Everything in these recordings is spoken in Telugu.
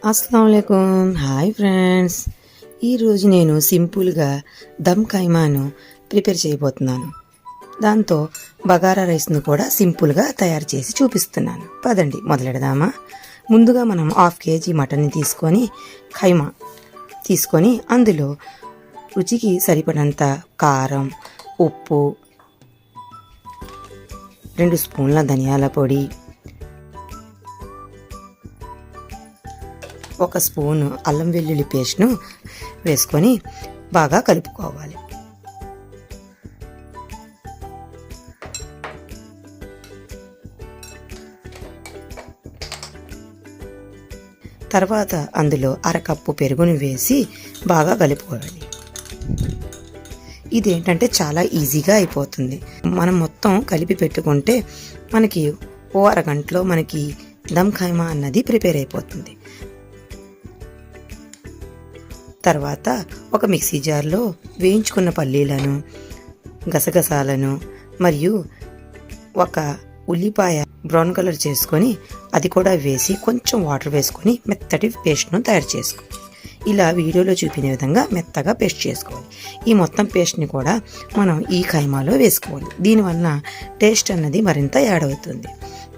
అస్సలాముఅలైకుం. హాయ్ ఫ్రెండ్స్, ఈరోజు నేను సింపుల్గా దమ్ ఖైమాను ప్రిపేర్ చేయబోతున్నాను. దాంతో బగారా రైస్ను కూడా సింపుల్గా తయారు చేసి చూపిస్తున్నాను. పదండి మొదలెడదామా. ముందుగా మనం 1/2 kg మటన్ని తీసుకొని ఖైమా తీసుకొని అందులో రుచికి సరిపడంత కారం, ఉప్పు, 2 స్పూన్ల ధనియాల పొడి, 1 స్పూను అల్లం వెల్లుల్లి పేస్ట్ను వేసుకొని బాగా కలుపుకోవాలి. తర్వాత అందులో 1/2 కప్పు పెరుగును వేసి బాగా కలుపుకోవాలి. ఇదేంటంటే చాలా ఈజీగా అయిపోతుంది. మనం మొత్తం కలిపి పెట్టుకుంటే మనకి ఓ అరగంటలో మనకి దమ్ ఖైమా అన్నది ప్రిపేర్ అయిపోతుంది. తర్వాత ఒక మిక్సీ జార్లో వేయించుకున్న పల్లీలను, గసగసాలను మరియు 1 ఉల్లిపాయ బ్రౌన్ కలర్ చేసుకొని అది కూడా వేసి కొంచెం వాటర్ వేసుకొని మెత్తటి పేస్ట్ను తయారు చేసుకోవాలి. ఇలా వీడియోలో చూపిన విధంగా మెత్తగా పేస్ట్ చేసుకోవాలి. ఈ మొత్తం పేస్ట్ని కూడా మనం ఈ ఖైమాలో వేసుకోవాలి. దీనివల్ల టేస్ట్ అన్నది మరింత యాడ్ అవుతుంది.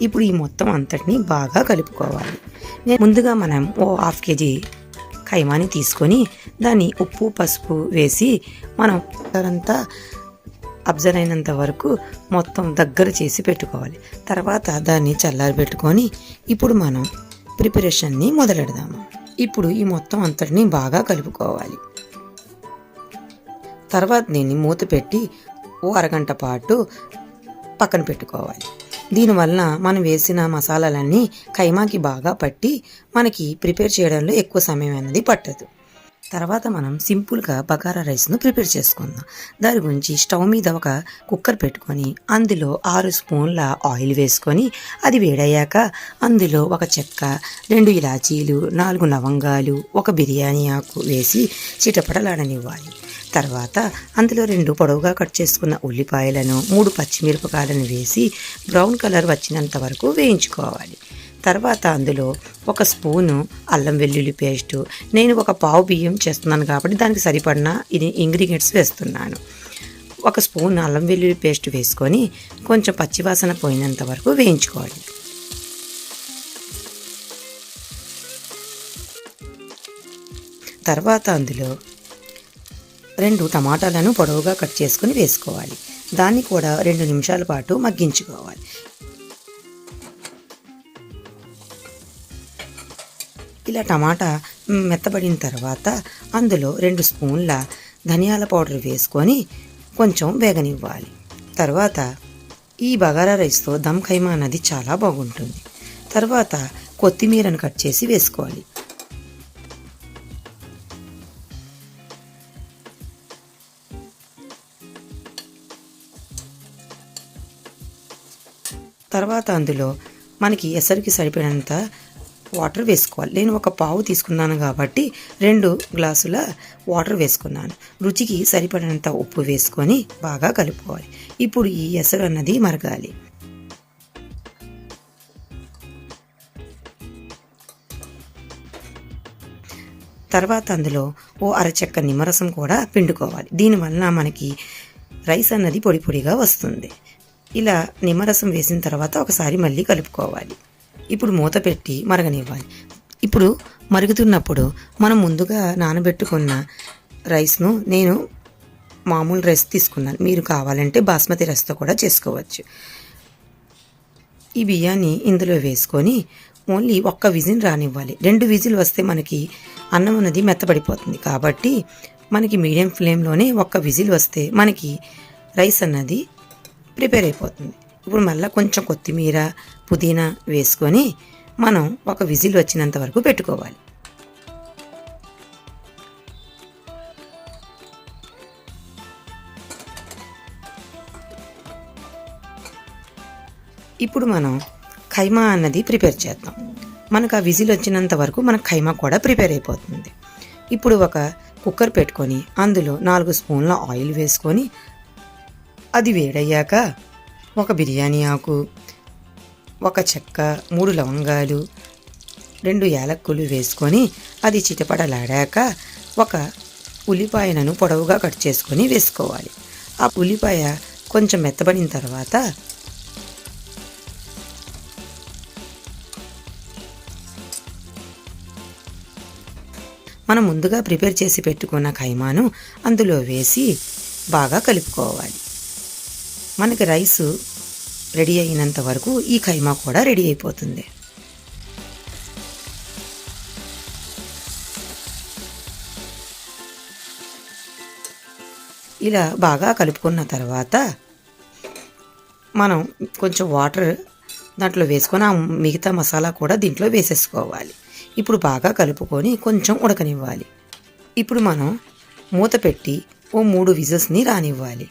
ఇప్పుడు ఈ మొత్తం అంతటిని బాగా కలుపుకోవాలి. ముందుగా మనం ఓ 1/2 kg ఖైమాని తీసుకొని దాన్ని ఉప్పు, పసుపు వేసి మనం అంతా అబ్జర్వ్ అయినంత వరకు మొత్తం దగ్గర చేసి పెట్టుకోవాలి. తర్వాత దాన్ని చల్లారి పెట్టుకొని ఇప్పుడు మనం ప్రిపరేషన్ని మొదలెడదాము. ఇప్పుడు ఈ మొత్తం అంతటిని బాగా కలుపుకోవాలి. తర్వాత దీన్ని మూత పెట్టి ఓ అరగంట పాటు పక్కన పెట్టుకోవాలి. దీనివల్ల మనం వేసిన మసాలాలన్నీ ఖైమాకి బాగా పట్టి మనకి ప్రిపేర్ చేయడంలో ఎక్కువ సమయం అనేది పట్టదు. తర్వాత మనం సింపుల్గా బగారా రైస్ను ప్రిపేర్ చేసుకుందాం. దాని గురించి స్టవ్ మీద ఒక కుక్కర్ పెట్టుకొని అందులో 6 స్పూన్ల ఆయిల్ వేసుకొని అది వేడయ్యాక అందులో 1 చెక్క, 2 ఇలాచీలు, 4 లవంగాలు, 1 బిర్యానీ ఆకు వేసి చిటపటలాడనివ్వాలి. తర్వాత అందులో 2 పొడవుగా కట్ చేసుకున్న ఉల్లిపాయలను, 3 పచ్చిమిరపకాయలను వేసి బ్రౌన్ కలర్ వచ్చినంత వరకు వేయించుకోవాలి. తర్వాత అందులో 1 స్పూను అల్లం వెల్లుల్లి పేస్టు, నేను 1 పావు బియ్యం చేస్తున్నాను కాబట్టి దానికి సరిపడిన ఇది ఇంగ్రీడియంట్స్ వేస్తున్నాను. 1 స్పూన్ అల్లం వెల్లుల్లి పేస్ట్ వేసుకొని కొంచెం పచ్చివాసన పోయినంత వరకు వేయించుకోవాలి. తర్వాత అందులో 2 టమాటాలను పొడవుగా కట్ చేసుకుని వేసుకోవాలి. దాన్ని కూడా 2 నిమిషాల పాటు మగ్గించుకోవాలి. ఇలా టమాటా మెత్తబడిన తర్వాత అందులో 2 స్పూన్ల ధనియాల పౌడర్ వేసుకొని కొంచెం వేగనివ్వాలి. తర్వాత ఈ బగారా రైస్తో దమ్ ఖైమా అన్నది చాలా బాగుంటుంది. తర్వాత కొత్తిమీరను కట్ చేసి వేసుకోవాలి. తర్వాత అందులో మనకి ఎసరికి సరిపడినంత వాటర్ వేసుకోవాలి. నేను 1 పావు తీసుకున్నాను కాబట్టి 2 గ్లాసుల వాటర్ వేసుకున్నాను. రుచికి సరిపడినంత ఉప్పు వేసుకొని బాగా కలుపుకోవాలి. ఇప్పుడు ఈ ఎసరు అన్నది మరగాలి. తర్వాత అందులో ఓ 1/2 చెక్క నిమ్మరసం కూడా పిండుకోవాలి. దీనివల్ల మనకి రైస్ అన్నది పొడి పొడిగా వస్తుంది. ఇలా నిమ్మరసం వేసిన తర్వాత ఒకసారి మళ్ళీ కలుపుకోవాలి. ఇప్పుడు మూత పెట్టి మరగనివ్వాలి. ఇప్పుడు మరుగుతున్నప్పుడు మనం ముందుగా నానబెట్టుకున్న రైస్ను, నేను మామూలు రైస్ తీసుకున్నాను, మీరు కావాలంటే బాస్మతి రైస్తో కూడా చేసుకోవచ్చు. ఈ బియ్యాన్ని ఇందులో వేసుకొని ఓన్లీ 1 విజిల్ రానివ్వాలి. 2 విజిల్ వస్తే మనకి అన్నం అనేది మెత్తబడిపోతుంది. కాబట్టి మనకి మీడియం ఫ్లేమ్లోనే 1 విజిల్ వస్తే మనకి రైస్ అన్నది ప్రిపేర్ అయిపోతుంది. ఇప్పుడు మళ్ళీ కొంచెం కొత్తిమీర, పుదీనా వేసుకొని మనం 1 విజిల్ వచ్చినంత వరకు పెట్టుకోవాలి. ఇప్పుడు మనం ఖైమా అన్నది ప్రిపేర్ చేద్దాం. మనకు ఆ విజిల్ వచ్చినంత వరకు మన ఖైమా కూడా ప్రిపేర్ అయిపోతుంది. ఇప్పుడు ఒక కుక్కర్ పెట్టుకొని అందులో 4 స్పూన్ల ఆయిల్ వేసుకొని అది వేడయ్యాక 1 బిర్యానీ ఆకు, 1 చెక్క, 3 లవంగాలు, 2 యాలక్కులు వేసుకొని అది చిటపటలాడాక ఒక ఉల్లిపాయను పొడవుగా కట్ చేసుకొని వేసుకోవాలి. ఆ ఉల్లిపాయ కొంచెం మెత్తబడిన తర్వాత మనం ముందుగా ప్రిపేర్ చేసి పెట్టుకున్న కైమాను అందులో వేసి బాగా కలుపుకోవాలి. మనకి రైసు రెడీ అయినంత వరకు ఈ కైమా కూడా రెడీ అయిపోతుంది. ఇలా బాగా కలుపుకున్న తర్వాత మనం కొంచెం వాటర్ దాంట్లో వేసుకొని ఆ మిగతా మసాలా కూడా దీంట్లో వేసేసుకోవాలి. ఇప్పుడు బాగా కలుపుకొని కొంచెం ఉడకనివ్వాలి. ఇప్పుడు మనం మూత పెట్టి ఓ 3 విజిల్స్ని రానివ్వాలి.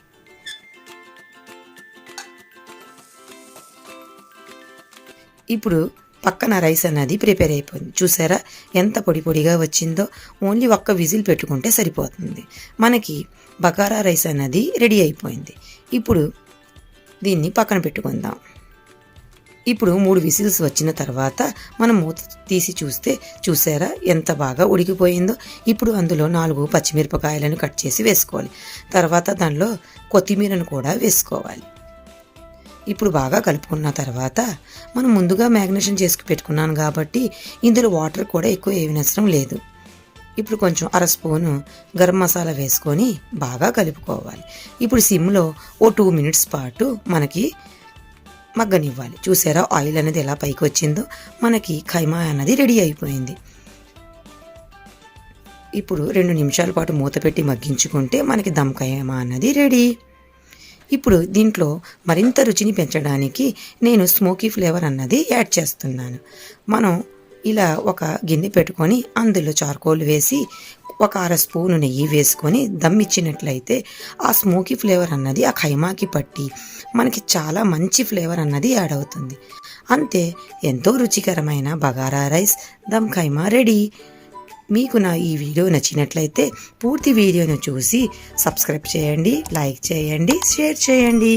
ఇప్పుడు పక్కన రైస్ అన్నది ప్రిపేర్ అయిపోయింది. చూసారా ఎంత పొడి పొడిగా వచ్చిందో. ఓన్లీ ఒక్క విజిల్ పెట్టుకుంటే సరిపోతుంది. మనకి బగారా రైస్ అన్నది రెడీ అయిపోయింది. ఇప్పుడు దీన్ని పక్కన పెట్టుకుందాం. ఇప్పుడు 3 విజిల్స్ వచ్చిన తర్వాత మనం మూత తీసి చూస్తే చూసారా ఎంత బాగా ఉడికిపోయిందో. ఇప్పుడు అందులో 4 పచ్చిమిరపకాయలను కట్ చేసి వేసుకోవాలి. తర్వాత దానిలో కొత్తిమీరను కూడా వేసుకోవాలి. ఇప్పుడు బాగా కలుపుకున్న తర్వాత మనం ముందుగా మ్యాగ్నేషన్ చేసుకు పెట్టుకున్నాను కాబట్టి ఇందులో వాటర్ కూడా ఎక్కువ వేయనవసరం లేదు. ఇప్పుడు కొంచెం 1/2 స్పూను గరం మసాలా వేసుకొని బాగా కలుపుకోవాలి. ఇప్పుడు సిమ్లో ఓ 2 మినిట్స్ పాటు మనకి మగ్గనివ్వాలి. చూసారా ఆయిల్ అనేది ఎలా పైకి వచ్చిందో. మనకి కైమా అన్నది రెడీ అయిపోయింది. ఇప్పుడు 2 నిమిషాల పాటు మూత పెట్టి మగ్గించుకుంటే మనకి దమ్ కైమా అన్నది రెడీ. ఇప్పుడు దీంట్లో మరింత రుచిని పెంచడానికి నేను స్మోకీ ఫ్లేవర్ అన్నది యాడ్ చేస్తున్నాను. మనం ఇలా ఒక గిన్నె పెట్టుకొని అందులో చార్కోల్ వేసి ఒక 1/2 స్పూను నెయ్యి వేసుకొని దమ్ ఇచ్చినట్లయితే ఆ స్మోకీ ఫ్లేవర్ అన్నది ఆ ఖైమాకి పట్టి మనకి చాలా మంచి ఫ్లేవర్ అన్నది యాడ్ అవుతుంది. అంతే, ఎంతో రుచికరమైన బగారా రైస్ దమ్ ఖైమా రెడీ. మీకు నా ఈ వీడియో నచ్చినట్లయితే పూర్తి వీడియోను చూసి సబ్స్క్రైబ్ చేయండి, లైక్ చేయండి, షేర్ చేయండి.